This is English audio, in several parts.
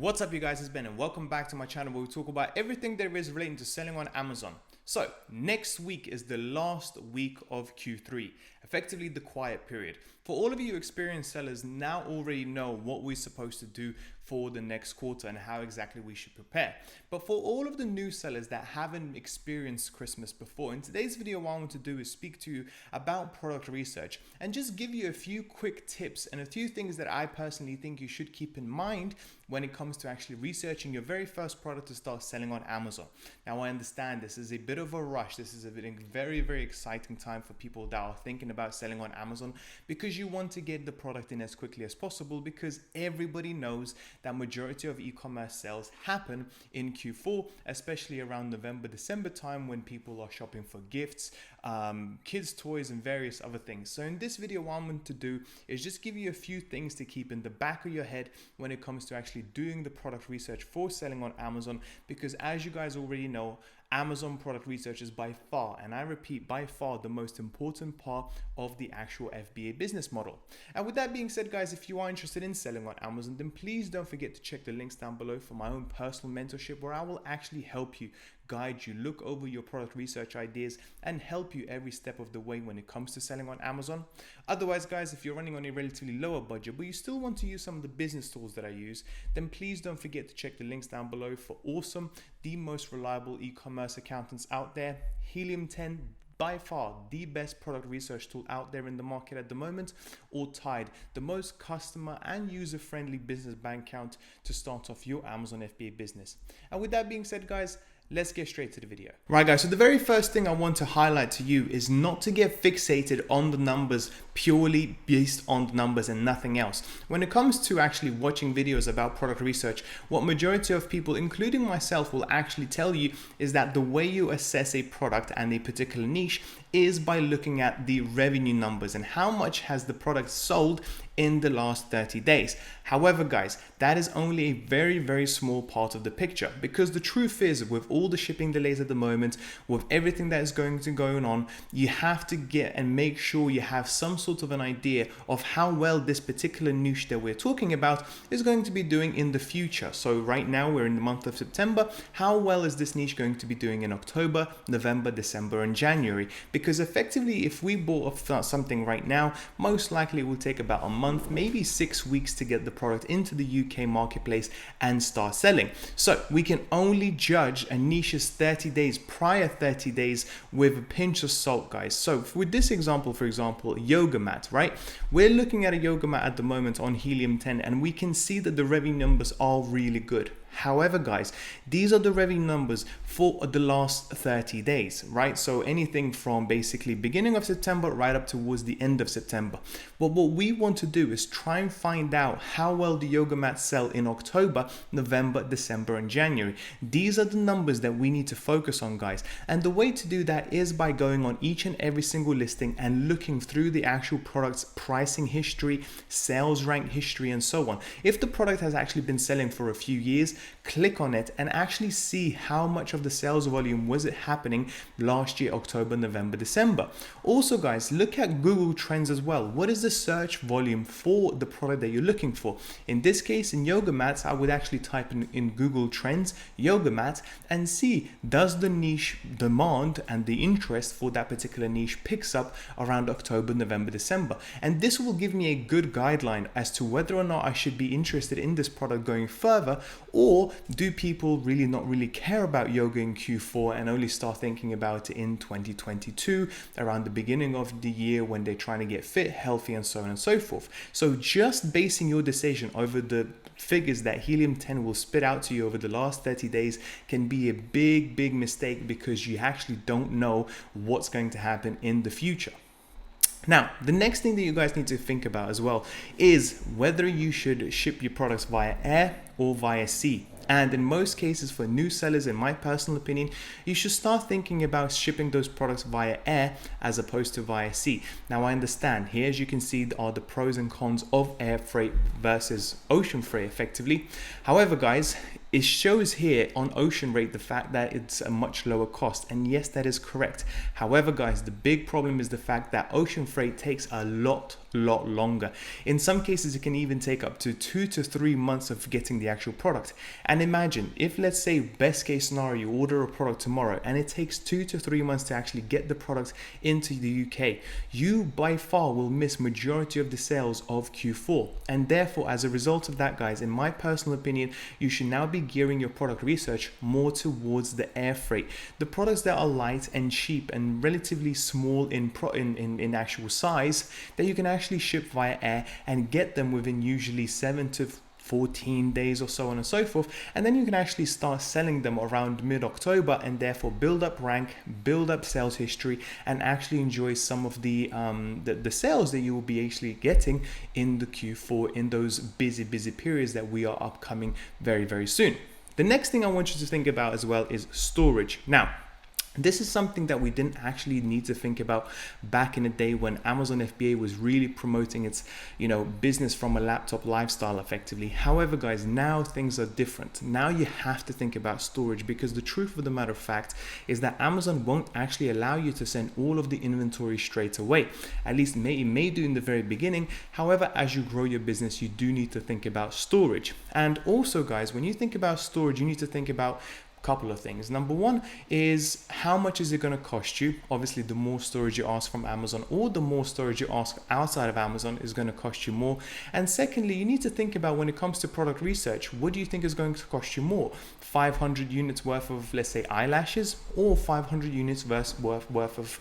What's up you guys, it's Ben and welcome back to my channel where we talk about everything there is relating to selling on Amazon. So next week is the last week of Q3, effectively the quiet period. For all of you experienced sellers now already know what we're supposed to do for the next quarter and how exactly we should prepare. But for all of the new sellers that haven't experienced Christmas before, in today's video what I want to do is speak to you about product research and just give you a few quick tips and a few things that I personally think you should keep in mind when it comes to actually researching your very first product to start selling on Amazon. Now I understand this is a bit of a rush. This is a very exciting time for people that are thinking about selling on Amazon because you want to get the product in as quickly as possible, because everybody knows that majority of e-commerce sales happen in Q4, especially around November, December time when people are shopping for gifts, kids' toys and various other things. So in this video, what I'm going to do is just give you a few things to keep in the back of your head when it comes to actually doing the product research for selling on Amazon, because as you guys already know, Amazon product research is by far, and I repeat, by far the most important part of the actual FBA business model. And with that being said, guys, if you are interested in selling on Amazon, then please don't forget to check the links down below for my own personal mentorship, where I will actually help you, guide you, look over your product research ideas and help you every step of the way when it comes to selling on Amazon. Otherwise, guys, if you're running on a relatively lower budget but you still want to use some of the business tools that I use, then please don't forget to check the links down below for Awesome, the most reliable e-commerce accountants out there. Helium 10, by far the best product research tool out there in the market at the moment, or Tide, the most customer and user-friendly business bank account to start off your Amazon FBA business. And with that being said, guys, let's get straight to the video. Right guys, so the very first thing I want to highlight to you is not to get fixated on the numbers purely based on the numbers and nothing else. When it comes to actually watching videos about product research, what majority of people, including myself, will actually tell you is that the way you assess a product and a particular niche is by looking at the revenue numbers and how much has the product sold in the last 30 days. However, guys, that is only a very small part of the picture, because the truth is, with all the shipping delays at the moment, with everything that is going on, you have to get and make sure you have some sort of an idea of how well this particular niche that we're talking about is going to be doing in the future. So right now we're in the month of September. How well is this niche going to be doing in October, November, December and January? Because effectively, if we bought something right now, most likely it will take about a month, maybe 6 weeks to get the product into the UK marketplace and start selling. So we can only judge a niche's 30 days, prior 30 days, with a pinch of salt, guys. So with this example, for example, yoga mat, right? We're looking at a yoga mat at the moment on Helium 10 and we can see that the revenue numbers are really good. However, guys, these are the revenue numbers for the last 30 days, right? So anything from basically beginning of September right up towards the end of September. But what we want to do is try and find out how well the yoga mats sell in October, November, December and January. These are the numbers that we need to focus on, guys. And the way to do that is by going on each and every single listing and looking through the actual product's pricing history, sales rank history and so on. If the product has actually been selling for a few years, click on it and actually see how much of the sales volume was it happening last year, October, November, December. Also, guys, look at Google Trends as well. What is the search volume for the product that you're looking for? In this case, in yoga mats, I would actually type in Google Trends yoga mat and see, does the niche demand and the interest for that particular niche picks up around October, November, December. And this will give me a good guideline as to whether or not I should be interested in this product going further, or do people really not care about yoga in Q4 and only start thinking about it in 2022 around the beginning of the year when they're trying to get fit, healthy and so on and so forth. So just basing your decision over the figures that Helium 10 will spit out to you over the last 30 days can be a big mistake, because you actually don't know what's going to happen in the future. Now, the next thing that you guys need to think about as well is whether you should ship your products via air or via sea. And in most cases, for new sellers, in my personal opinion, you should start thinking about shipping those products via air as opposed to via sea. Now, I understand here, as you can see, are the pros and cons of air freight versus ocean freight effectively. However, guys, it shows here on ocean rate the fact that it's a much lower cost, and yes, that is correct. However, guys, the big problem is the fact that ocean freight takes a lot longer. In some cases, it can even take up to 2 to 3 months of getting the actual product. And imagine if, let's say, best case scenario, you order a product tomorrow and it takes 2 to 3 months to actually get the product into the UK, you by far will miss majority of the sales of Q4. And therefore, as a result of that, guys, in my personal opinion, you should now be gearing your product research more towards the air freight. The products that are light and cheap and relatively small in actual size, that you can actually ship via air and get them within usually 7 to 14 days or so on and so forth, and then you can actually start selling them around mid-October and therefore build up rank, build up sales history, and actually enjoy some of the sales that you will be actually getting in the Q4 in those busy periods that we are upcoming very soon. The next thing I want you to think about as well is storage. Now, this is something that we didn't actually need to think about back in the day when Amazon FBA was really promoting its, business from a laptop lifestyle effectively. However, guys, now things are different. Now you have to think about storage, because the truth of the matter of fact is that Amazon won't actually allow you to send all of the inventory straight away. At least it may do in the very beginning. However, as you grow your business, you do need to think about storage. And also, guys, when you think about storage, you need to think about couple of things. Number one is, how much is it going to cost you? Obviously, the more storage you ask from Amazon or the more storage you ask outside of Amazon is going to cost you more. And secondly, you need to think about, when it comes to product research, what do you think is going to cost you more? 500 units worth of, let's say, eyelashes, or 500 units worth of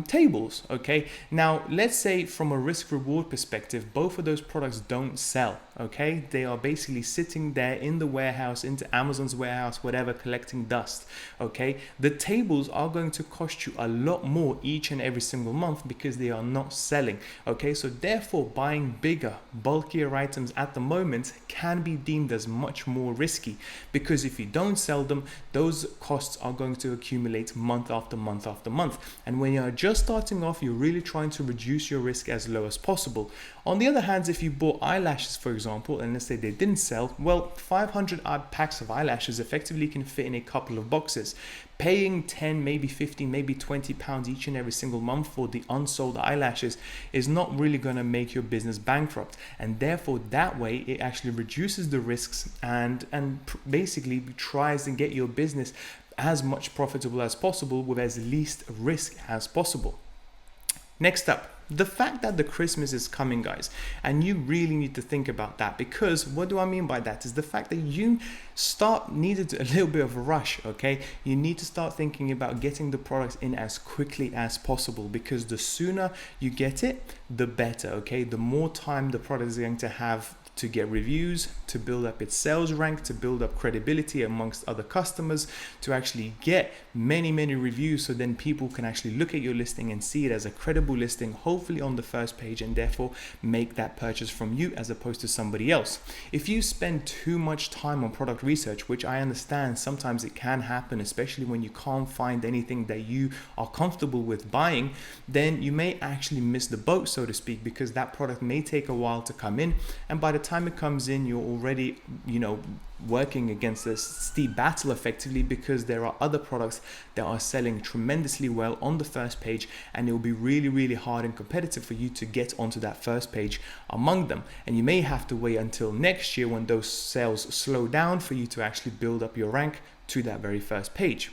tables? Okay, now let's say from a risk reward perspective, both of those products don't sell. Okay, they are basically sitting there in the warehouse, into Amazon's warehouse, whatever, collecting dust. Okay, the tables are going to cost you a lot more each and every single month because they are not selling. Okay, so therefore buying bigger, bulkier items at the moment can be deemed as much more risky, because if you don't sell them, those costs are going to accumulate month after month after month. And when you're just starting off, you're really trying to reduce your risk as low as possible. On the other hand, if you bought eyelashes, for example, and let's say they didn't sell, well, 500 packs of eyelashes effectively can fit in a couple of boxes. Paying 10, maybe 15, maybe 20 pounds each and every single month for the unsold eyelashes is not really going to make your business bankrupt. And therefore, that way, it actually reduces the risks and basically tries to get your business as much profitable as possible with as least risk as possible. Next up, the fact that the Christmas is coming, guys, and you really need to think about that, because what do I mean by that is the fact that you needed a little bit of a rush. Okay, you need to start thinking about getting the products in as quickly as possible, because the sooner you get it, the better. Okay, the more time the product is going to have to get reviews, to build up its sales rank, to build up credibility amongst other customers, to actually get many reviews, so then people can actually look at your listing and see it as a credible listing, hopefully on the first page, and therefore make that purchase from you as opposed to somebody else. If you spend too much time on product research, which I understand sometimes it can happen, especially when you can't find anything that you are comfortable with buying, then you may actually miss the boat, so to speak, because that product may take a while to come in, and by the time it comes in, you're already working against this steep battle effectively, because there are other products that are selling tremendously well on the first page, and it will be really hard and competitive for you to get onto that first page among them. And you may have to wait until next year when those sales slow down for you to actually build up your rank to that very first page.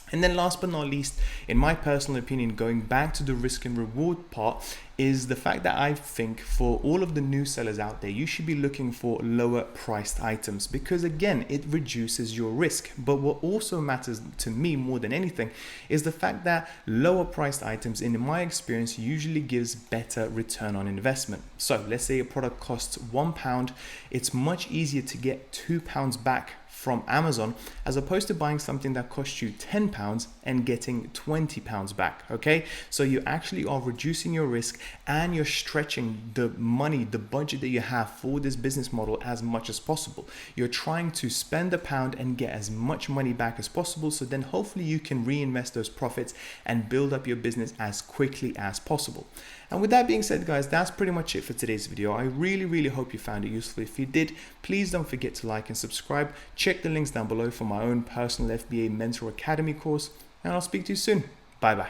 And then last but not least, in my personal opinion, going back to the risk and reward part, is the fact that I think for all of the new sellers out there, you should be looking for lower priced items, because again, it reduces your risk. But what also matters to me more than anything is the fact that lower priced items, in my experience, usually gives better return on investment. So let's say a product costs £1, it's much easier to get £2 back from Amazon as opposed to buying something that costs you £10 and getting £20 back. Okay, so you actually are reducing your risk and you're stretching the money, the budget that you have for this business model as much as possible. You're trying to spend £1 and get as much money back as possible, so then hopefully you can reinvest those profits and build up your business as quickly as possible. And with that being said, guys, that's pretty much it for today's video. I really hope you found it useful. If you did, please don't forget to like and subscribe. Check the links down below for my own personal FBA Mentor Academy course, and I'll speak to you soon. Bye bye.